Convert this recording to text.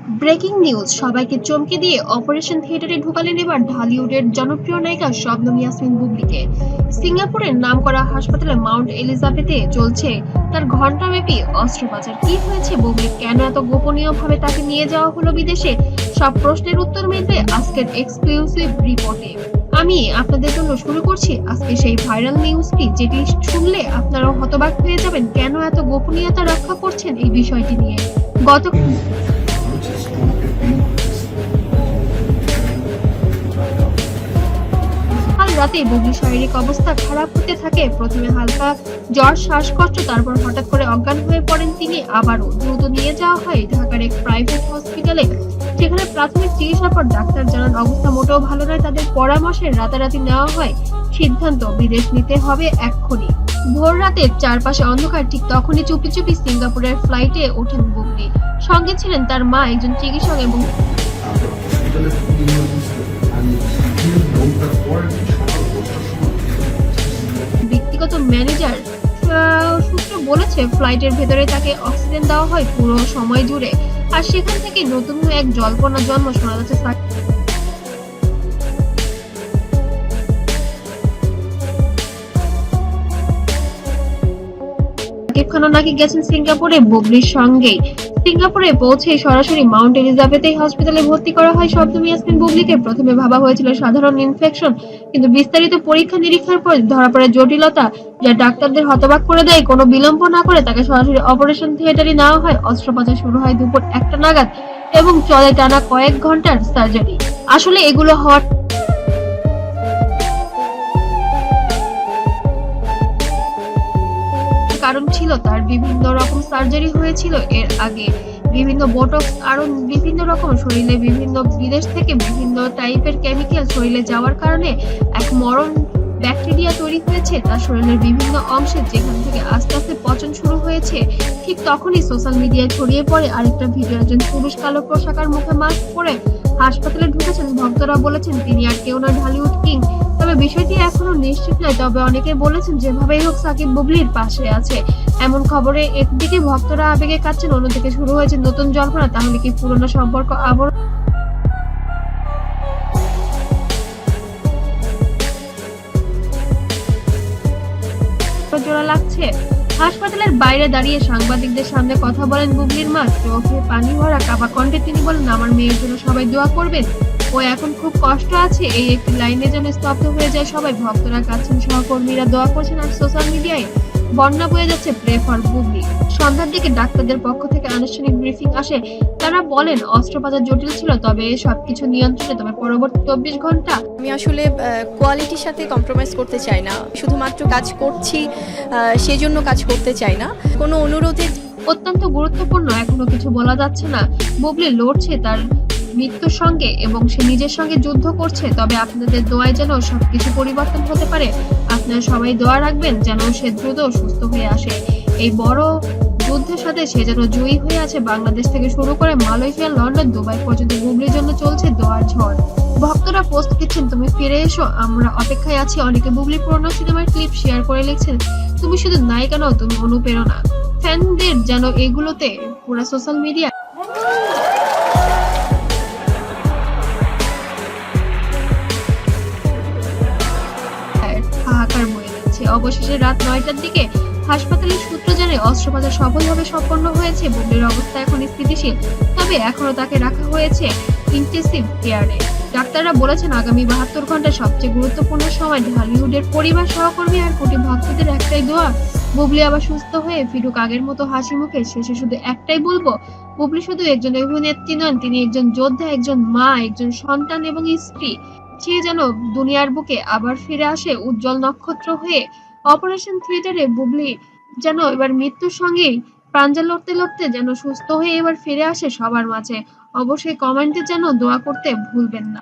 Breaking news, সবাইকে চমকে দিয়ে অপারেশন থিয়েটারে ঢোকালেন এবার ঢালিউডের জনপ্রিয় নায়িকা শবনম ইয়াসমিন বুবলিকে। সিঙ্গাপুরের নামকরা হাসপাতালে মাউন্ট এলিজাবেথে চলছে তার ঘণ্টাব্যাপী অস্ত্রোপচার। কি হয়েছে বুবলি, কেন এত গোপনীয়ভাবে তাকে নিয়ে যাওয়া হলো বিদেশে? সব প্রশ্নের উত্তর মিলবে আজকের এক্সক্লুসিভ রিপোর্টে। আমি আপনাদের জন্য শুরু করছি আজকে সেই ভাইরাল নিউজটি, যেটি শুনলে আপনারাও হতবাক হয়ে যাবেন কেন এত গোপনীয়তা রক্ষা করছেন এই বিষয়টি নিয়ে। গত কাল রাতে বুবলির শারীরিক অবস্থা খারাপ হতে থাকে। প্রথমে হালকা জ্বর, শ্বাসকষ্ট, তারপর হঠাৎ করে অজ্ঞান হয়ে পড়েন তিনি। আবারও দ্রুত নিয়ে যাওয়া হয় ঢাকার এক প্রাইভেট হসপিটালে। সেখানে প্রাথমিক চিকিৎসার পর ডাক্তার জানান অবস্থা মোটেও ভালো নয়। তাদের পরামর্শে রাতারাতি নেওয়া হয় সিদ্ধান্ত, বিদেশ নিতে হবে এক্ষুনি। ভোর রাতে চারপাশে অন্ধকার, ঠিক তখনই চুপি চুপি সিঙ্গাপুরের ফ্লাইটে ওঠেন বুবলি। সঙ্গে ছিলেন তার মা, একজন চিকিৎসক এবং ব্যক্তিগত ম্যানেজার। সূত্র বলেছে ফ্লাইটের ভেতরে তাকে অক্সিজেন দেওয়া হয় পুরো সময় জুড়ে। আর সেখান থেকে নতুন এক জল্পনা জন্ম শোনা যাচ্ছে সাকিব খানও নাকি গেছেন সিঙ্গাপুরে বুবলির সঙ্গেই। সিঙ্গাপুরে পৌঁছে সরাসরি মাউন্ট এলিজাবেথ হসপিটালে ভর্তি করা হয় শবনম ইয়াসমিন বুবলিকে। প্রথমে ভাবা হয়েছিল সাধারণ ইনফেকশন, কিন্তু বিস্তারিত পরীক্ষা নিরীক্ষার পর ধরা পড়ে জটিলতা, যা ডাক্তারদের হতবাক করে দেয়। কোনো বিলম্ব না করে তাকে সরাসরি অপারেশন থিয়েটারে নেওয়া হয়। অস্ত্রোপচার শুরু হয় দুপুর 1টা নাগাদ এবং চলে টানা কয়েক ঘন্টার সার্জারি। আসলে এগুলো হওয়ার কারণ ছিল তার বিভিন্ন রকম সার্জারি হয়েছিল এর আগে, বিভিন্ন বোটক্স, আরো বিভিন্ন রকম শরীরে বিভিন্ন বিদেশ থেকে বিভিন্ন টাইপের কেমিক্যাল শরীরে যাওয়ার কারণে এক মরণ ব্যাকটেরিয়া তৈরি হয়েছে তার শরীরের বিভিন্ন অংশে, যেখান থেকে আস্তে আস্তে পচন শুরু হয়েছে। ঠিক তখনই সোশ্যাল মিডিয়ায় ছড়িয়ে পড়ে আরেকটা ভিডিও। একজন পুরুষ কালো পোশাকার মুখে মাস্ক পরে হাসপাতালে ঢুকেছেন। ভক্তরা বলেছেন তিনি আর কেউ নয়, ঢালিউড কিং। তবে বিষয়টি এখনো নিশ্চিত নয়, তবে অনেকে বলেছেন যেভাবেই হোক সাকিব বুবলির পাশে আছে। এমন খবরে একদিকে ভক্তরা আবেগে কাঁদছেন, অন্যদিকে শুরু হয়েছে নতুন জল্পনা। তাহলে কি পুরনো সম্পর্ক আবার জোড়া লাগছে? হাসপাতালের বাইরে দাঁড়িয়ে সাংবাদিকদের সামনে কথা বলেন বুবলির মা। চোখে পানি ভরা কাঁপা কণ্ঠে তিনি বলেন, আমার মেয়ের জন্য সবাই দোয়া করবেন, ও এখন খুব কষ্ট আছে। এই একটি লাইনে যেন স্তব্ধ হয়ে যায় সবাই। ভক্তরা কাঁদছেন, সহকর্মীরা দোয়া করছেন, আর সোশ্যাল মিডিয়ায় বন্যা বয়ে যাচ্ছে প্রে ফর বুবলি। সন্ধ্যার দিকে ডাক্তারদের পক্ষ থেকে আনুষ্ঠানিক ব্রিফিং আসে। তারা বলেন অস্ত্রোপচার জটিল ছিল, তবে সবকিছু নিয়ন্ত্রণে। তবে পরবর্তী 24 ঘন্টা আমি আসলে কোয়ালিটির সাথে কম্প্রোমাইজ করতে চাই না, শুধুমাত্র কাজ করছি সেজন্য কাজ করতে চাই না। কোনো অনুরোধে অত্যন্ত গুরুত্বপূর্ণ, এখনো কিছু বলা যাচ্ছে না। বুবলি লড়ছে তার মৃত্যুর সঙ্গে এবং সে নিজের সঙ্গে যুদ্ধ করছে। তবে আপনাদের দোয়ায় যেন সবকিছু পরিবর্তন হতে পারে। আপনারা সবাই দোয়া রাখবেন যেন সে দ্রুত সুস্থ হয়ে আসে। এই বড় যুদ্ধের সাথে সে যেন জয়ী হয়ে আছে। বাংলাদেশ থেকে শুরু করে মালয়েশিয়া, লন্ডন, দুবাই পর্যন্ত বুবলির জন্য চলছে দোয়ার ঝড়। ভক্তরা পোস্ট দিচ্ছেন, তুমি ফিরে এসো, আমরা অপেক্ষায় আছি। অনেকে বুবলি পুরনো সিনেমার ক্লিপ শেয়ার করে লিখছেন, তুমি শুধু নায়িকা নও, তুমি অনুপ্রেরণা। ফ্যানদের যেন এগুলোতে পুরো সোশ্যাল মিডিয়া হাহাকার বয়ে যাচ্ছে। অবশেষে রাত 9টার দিকে হাসপাতালের সূত্র জানায় অস্ত্রোপচার সফলভাবে সম্পন্ন হয়েছে। বুবলির অবস্থা এখন স্থিতিশীল, তবে এখনো তাকে রাখা হয়েছে ইন্টেন্সিভ কেয়ারে। ডাক্তাররা বলেছেন আগামী 72 ঘন্টা সবচেয়ে গুরুত্বপূর্ণ সময়। ঢালিউডের পরিবার, সহকর্মী আর কোটি ভক্তদের একটাই দোয়া, বুবলি আবার সুস্থ হয়ে ফিরুক আগের মতো হাসি মুখে। শেষে শুধু একটাই বলবো, বুবলি শুধু একজন অভিনেত্রী নন, তিনি একজন যোদ্ধা, একজন মা, একজন সন্তান এবং স্ত্রী। সে যেন দুনিয়ার বুকে আবার ফিরে আসে উজ্জ্বল নক্ষত্র হয়ে। অপারেশন থিয়েটারে বুবলি যেন এবার মৃত্যুর সঙ্গেই প্রাঞ্জল লড়তে লড়তে যেন সুস্থ হয়ে এবার ফিরে আসে সবার মাঝে। অবশ্যই কমেন্টে যেন দোয়া করতে ভুলবেন না।